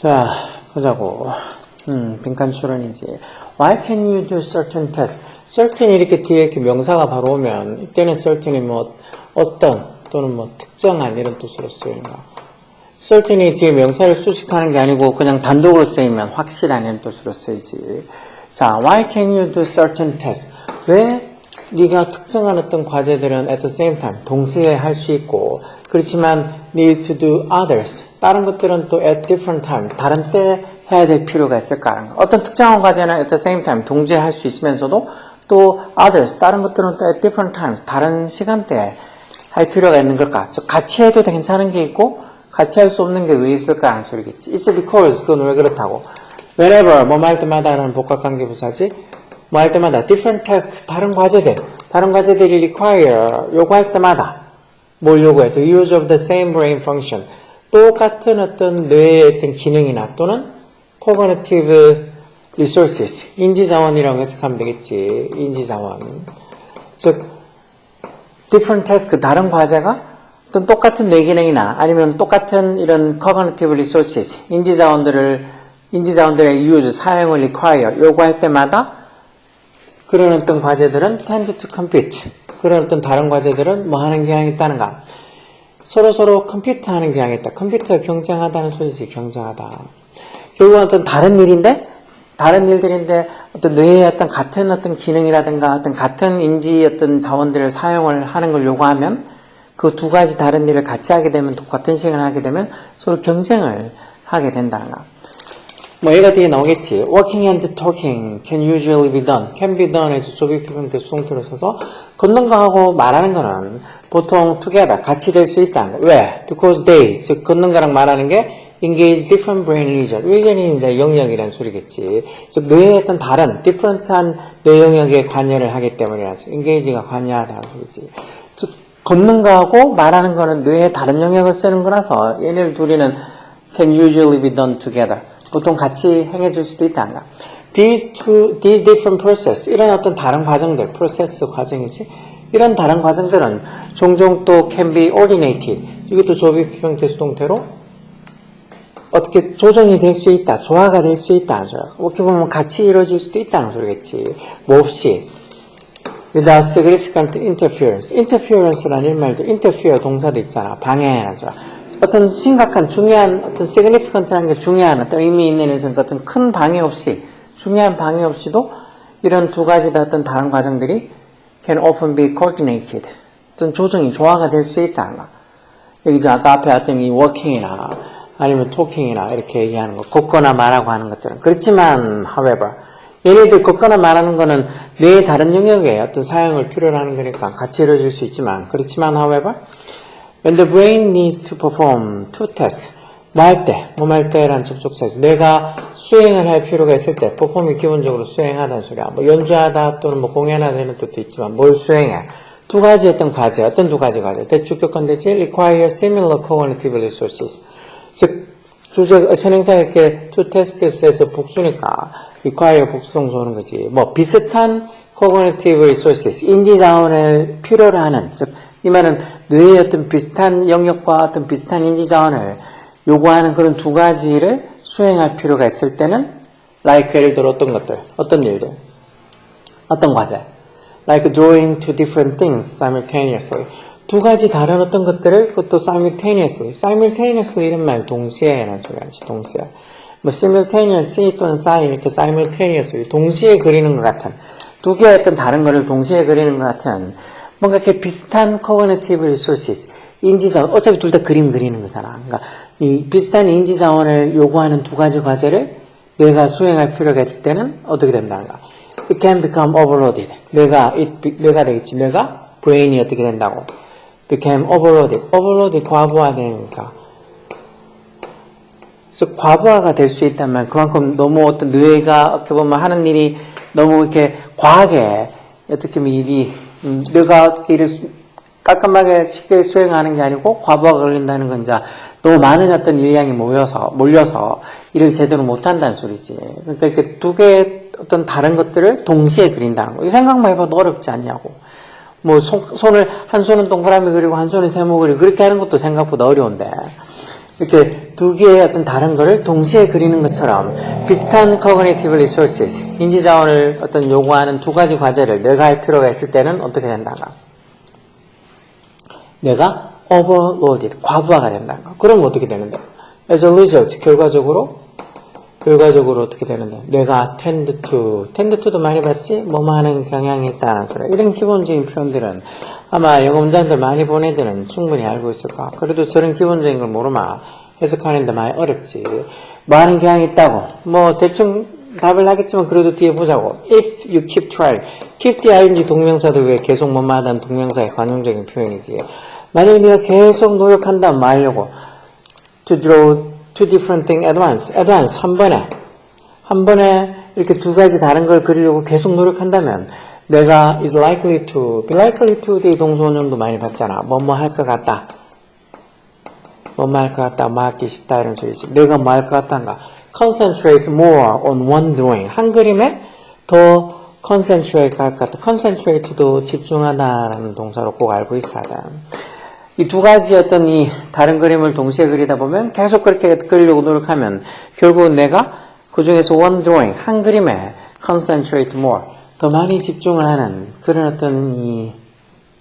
자, 보자고. 빈칸 추론이지. Why can you do certain tests? certain 이렇게 뒤에 이렇게 명사가 바로 오면, 이때는 certain이 뭐, 어떤, 또는 뭐, 특정한 이런 뜻으로 쓰이는 거. certain이 뒤에 명사를 수식하는 게 아니고, 그냥 단독으로 쓰이면 확실한 이런 뜻으로 쓰이지. 자, why can you do certain tests? 왜 네가 특정한 어떤 과제들은 at the same time, 동시에 할 수 있고, 그렇지만 need to do others. 다른 것들은 또 at different time, 다른 때 해야 될 필요가 있을까? 어떤 특정한 과제는 at the same time, 동시에 할 수 있으면서도 또 others, 다른 것들은 또 at different times, 다른 시간대에 할 필요가 있는 걸까? 같이 해도 괜찮은 게 있고 같이 할 수 없는 게 왜 있을까? 하는 소리겠지. It's because, 그건 왜 그렇다고. Whenever, 뭐 할 때마다 라는 복합관계부사지. 뭐 할 때마다 different tasks, 다른 과제들이 require, 요구할 때마다 뭘 요구해? The use of the same brain function. 똑같은 어떤 뇌의 어떤 기능이나 또는 cognitive resources, 인지자원이라고 해석하면 되겠지. 인지자원. 즉, different task, 다른 과제가 어떤 똑같은 뇌 기능이나 아니면 똑같은 이런 cognitive resources, 인지자원들의 use, 사용을 require, 요구할 때마다 그런 어떤 과제들은 tend to compete. 그런 어떤 다른 과제들은 뭐 하는 경향이 있다는가? 서로 컴퓨터하는 경향이 있다. 컴퓨터가 경쟁하다는 소리지, 경쟁하다. 결국은 어떤 다른 일들인데 어떤 뇌의 어떤 같은 어떤 기능이라든가 어떤 같은 인지 어떤 자원들을 사용을 하는 걸 요구하면 그 두 가지 다른 일을 같이 하게 되면 똑같은 시간을 하게 되면 서로 경쟁을 하게 된다는 거. 뭐 얘가 뒤에 나오겠지. Walking and talking can usually be done. can be done에서 조비피병대 수동태로 써서 걷는 거하고 말하는 거는 보통 together, 같이 될 수 있다는 거. 왜? Because they, 즉 걷는 거랑 말하는 게 engage different brain region. region이 이제 영역이라는 소리겠지. 즉 뇌의 어떤 다른, different한 뇌 영역에 관여를 하기 때문이라서 engage가 관여하다는 소리지. 즉 걷는 거하고 말하는 거는 뇌의 다른 영역을 쓰는 거라서 얘네들 둘이는 can usually be done together. 보통 같이 행해줄 수도 있다는 거. These different process, 이런 어떤 다른 과정들, process 과정이지. 이런 다른 과정들은 종종 또 can be ordinated. 이것도 조비피병대 수동태로 어떻게 조정이 될 수 있다, 조화가 될 수 있다. 어떻게 보면 같이 이루어질 수도 있다는 소리겠지. 뭐 없이. without significant interference. interference라는 일말도 interfere 동사도 있잖아. 방해하죠. 어떤 심각한, 중요한, 어떤 significant라는 게 중요한 어떤 의미 있는 어떤 큰 방해 없이, 중요한 방해 없이도 이런 두 가지 다 어떤 다른 과정들이 can often be coordinated. 어떤 조정이, 조화가 될 수 있다는 거. 여기서 아까 앞에 했던 이 walking이나 아니면 talking이나 이렇게 얘기하는 거, 걷거나 말하고 하는 것들은. 그렇지만, however, 얘네들 걷거나 말하는 거는 뇌의 다른 영역에 어떤 사용을 필요로 하는 거니까 같이 이루어질 수 있지만, 그렇지만, however, when the brain needs to perform two tasks, 뭐 할 때라는 접속사에서 뇌가 수행을 할 필요가 있을 때, perform이 기본적으로 수행하다는 소리야. 뭐 연주하다 또는 뭐 공연하다 이런 뜻도 있지만, 뭘 수행해? 두 가지 어떤 과제, 어떤 두 가지 과제. 대축격건대지 require similar cognitive resources. 즉, 선행사가 이렇게 two taskes에서 복수니까, require 복수동사 오는 거지. 뭐, 비슷한 cognitive resources, 인지자원을 필요로 하는, 즉, 이 말은 뇌의 어떤 비슷한 영역과 어떤 비슷한 인지자원을 요구하는 그런 두 가지를 수행할 필요가 있을 때는, like 예를 들어 어떤 것들, 어떤 일들, 어떤 과제, like drawing two different things simultaneously. 두 가지 다른 어떤 것들을 그것도 simultaneously 이런 말 동시에 라는 소리 하지, 동시에. 뭐 simultaneously 또는 이렇게 simultaneously 동시에 그리는 것 같은, 두 개의 어떤 다른 거를 동시에 그리는 것 같은 뭔가 이렇게 비슷한 cognitive resources, 인지자원, 어차피 둘 다 그림 그리는 거잖아. 그러니까 이 비슷한 인지자원을 요구하는 두 가지 과제를 뇌가 수행할 필요가 있을 때는 어떻게 된다는가? It can become overloaded. 뇌가 되겠지. 뇌가 brain이 어떻게 된다고? became overloaded. overloaded 과부하되니까. 그래서 과부하가 될 수 있다면 그만큼 너무 어떤 뇌가 어떻게 보면 하는 일이 너무 이렇게 과하게 어떻게 보면 일이 뇌가 일을 깔끔하게 쉽게 수행하는 게 아니고 과부하가 걸린다는 건 이제 너무 많은 어떤 일량이 몰려서 일을 제대로 못한다는 소리지. 그러니까 이렇게 두 개의 어떤 다른 것들을 동시에 그린다는 거. 이 생각만 해봐도 어렵지 않냐고. 뭐 한 손은 동그라미 그리고 한 손은 세모 그리고 그렇게 하는 것도 생각보다 어려운데 이렇게 두 개의 어떤 다른 거를 동시에 그리는 것처럼 비슷한 cognitive resources, 인지 자원을 어떤 요구하는 두 가지 과제를 내가 할 필요가 있을 때는 어떻게 된다가 내가 overloaded, 과부하가 된다가 그러면 어떻게 되는데? As a result, 결과적으로 어떻게 되는데? 뇌가 tend to도 많이 봤지? 뭐뭐 하는 경향이 있다는 그래. 이런 기본적인 표현들은 아마 영어 문장들 많이 본 애들은 충분히 알고 있을 거야. 그래도 저런 기본적인 걸 모르면 해석하는데 많이 어렵지. 뭐 하는 경향이 있다고. 뭐 대충 답을 하겠지만 그래도 뒤에 보자고. If you keep trying. keep the ing 동명사도 왜 계속 뭐뭐 하다는 동명사의 관용적인 표현이지. 만약에 네가 계속 노력한다면 뭐 하려고? To draw two different things at once. 한 번에 이렇게 두 가지 다른 걸 그리려고 계속 노력한다면 내가 is likely to, be likely to의 동소원형도 많이 봤잖아. 뭐뭐 할 것 같다. 뭐 하기 쉽다 이런 소리지. 내가 뭐 할 것 같단가. concentrate more on one drawing. 한 그림에 더 concentrate 할 것 같다. concentrate도 집중하다라는 동사로 꼭 알고 있어야 돼. 이 두 가지 어떤 이 다른 그림을 동시에 그리다 보면 계속 그렇게 그리려고 노력하면 결국은 내가 그 중에서 one drawing, 한 그림에 concentrate more, 더 많이 집중을 하는 그런 어떤 이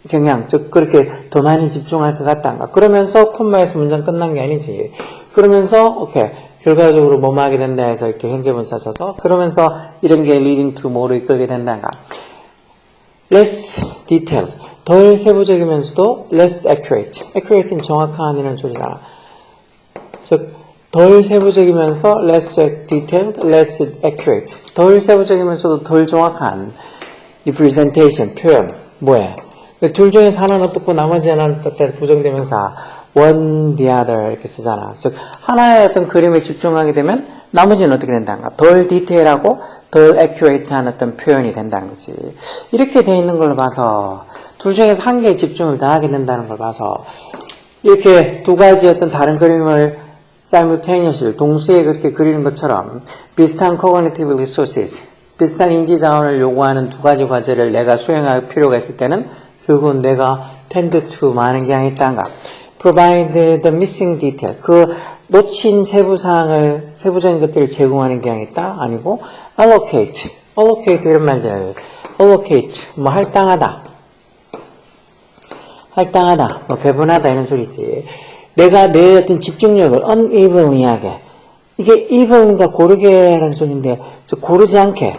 경향, 즉 그렇게 더 많이 집중할 것 같다. 그러면서 콤마에서 문장 끝난 게 아니지. 그러면서 오케이 결과적으로 뭐뭐 하게 된다 해서 이렇게 현재분사 써서 그러면서 이런 게 leading to 뭐로 이끌게 된다가 less detailed, 덜 세부적이면서도 less accurate. accurate는 정확한 이런 소리잖아. 즉 덜 세부적이면서 less detailed, less accurate. 덜 세부적이면서도 덜 정확한 representation, 표현. 뭐해? 둘 중에서 하나는 어떻고 나머지 하나는 어떤 부정대명사 one, the other 이렇게 쓰잖아. 즉 하나의 어떤 그림에 집중하게 되면 나머지는 어떻게 된다는가? 덜 디테일하고 덜 accurate한 어떤 표현이 된다는 거지. 이렇게 돼 있는 걸로 봐서 둘 중에서 한 개에 집중을 다 하게 된다는 걸 봐서 이렇게 두 가지 어떤 다른 그림을 simultaneously 동시에 그렇게 그리는 것처럼 비슷한 cognitive resources, 비슷한 인지 자원을 요구하는 두 가지 과제를 내가 수행할 필요가 있을 때는 결국은 내가 tend to 많은 경향이 있다는가. provide the missing detail, 그 놓친 세부적인 것들을 제공하는 경향이 있다? 아니고 allocate 이런 말들, allocate 뭐 할당하다, 뭐 배분하다 이런 소리지. 내가 내 어떤 집중력을 unevenly하게, 이게 evenly가 고르게라는 소리인데 고르지 않게,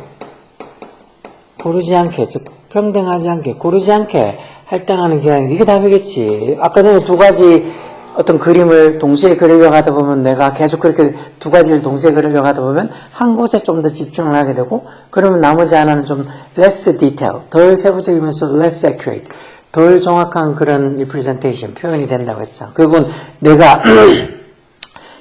즉 평등하지 않게, 고르지 않게 할당하는 경향이 이게 답이겠지. 아까 전에 두 가지 어떤 그림을 동시에 그리려고 하다 보면 내가 계속 그렇게 두 가지를 동시에 그리려고 하다 보면 한 곳에 좀 더 집중을 하게 되고 그러면 나머지 하나는 좀 less detail, 덜 세부적이면서 less accurate, 덜 정확한 그런 representation, 표현이 된다고 했죠. 결국은 내가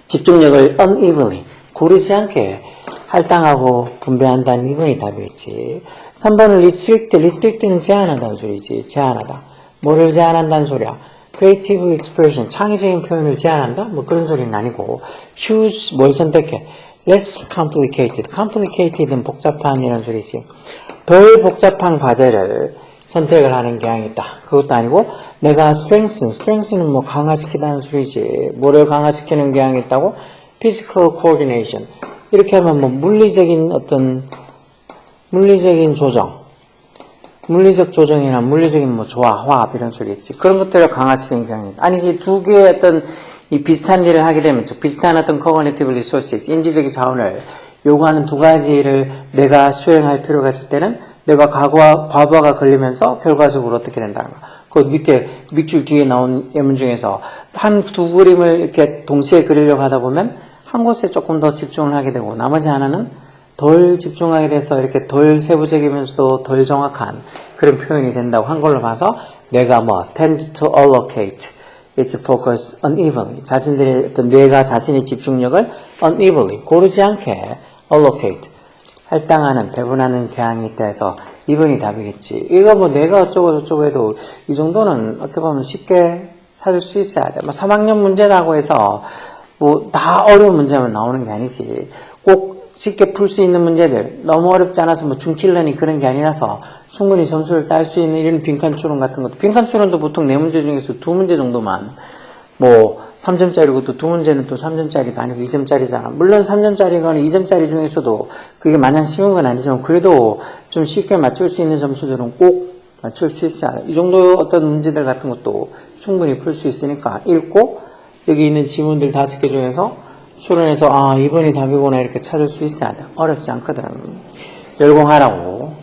집중력을 unevenly, 고르지 않게 할당하고 분배한다는 이건이 답이겠지. 3번은 restrict는 제한한다는 소리지. 제한하다. 뭐를 제한한다는 소리야? creative expression, 창의적인 표현을 제한한다? 뭐 그런 소리는 아니고 choose, 뭘 선택해? less complicated는 복잡한 이런 소리지. 덜 복잡한 과제를 선택을 하는 경향이 있다. 그것도 아니고 내가 strengthen은 뭐 강화시키다는 소리지. 뭐를 강화시키는 경향이 있다고? physical coordination. 이렇게 하면 뭐 물리적인 조정, 물리적 조정이나 물리적인 뭐 조화, 화합 이런 소리겠지. 그런 것들을 강화시키는 경향이 있다. 아니지 두 개의 어떤 이 비슷한 일을 하게 되면 즉 비슷한 어떤 cognitive resources, 인지적인 자원을 요구하는 두 가지를 내가 수행할 필요가 있을 때는 내가 과부하가 걸리면서 결과적으로 어떻게 된다는 거야. 그 밑줄 뒤에 나온 예문 중에서 두 그림을 이렇게 동시에 그리려고 하다 보면 한 곳에 조금 더 집중을 하게 되고 나머지 하나는 덜 집중하게 돼서 이렇게 덜 세부적이면서도 덜 정확한 그런 표현이 된다고 한 걸로 봐서 내가 뭐 tend to allocate its focus unevenly, 자신들의 어떤 뇌가 자신의 집중력을 unevenly, 고르지 않게 allocate, 할당하는, 배분하는 경향이 있다 해서 2번이 답이겠지. 이거 뭐 내가 어쩌고 저쩌고 해도 이 정도는 어떻게 보면 쉽게 찾을 수 있어야 돼. 뭐 3학년 문제라고 해서 뭐 다 어려운 문제만 나오는 게 아니지. 꼭 쉽게 풀 수 있는 문제들, 너무 어렵지 않아서 뭐 중킬러니 그런 게 아니라서 충분히 점수를 딸 수 있는 이런 빈칸 추론 같은 것도, 빈칸 추론도 보통 4문제 중에서 2문제 정도만, 뭐 3점짜리고 또 2문제는 또 3점짜리도 아니고 2점짜리잖아. 물론 3점짜리거나 2점짜리 중에서도 그게 마냥 쉬운 건 아니지만 그래도 좀 쉽게 맞출 수 있는 점수들은 꼭 맞출 수 있어야 돼. 이 정도 어떤 문제들 같은 것도 충분히 풀 수 있으니까 읽고 여기 있는 지문들 5개 중에서 추론해서 아 이번이 답이구나 이렇게 찾을 수 있어야 돼. 어렵지 않거든. 열공하라고.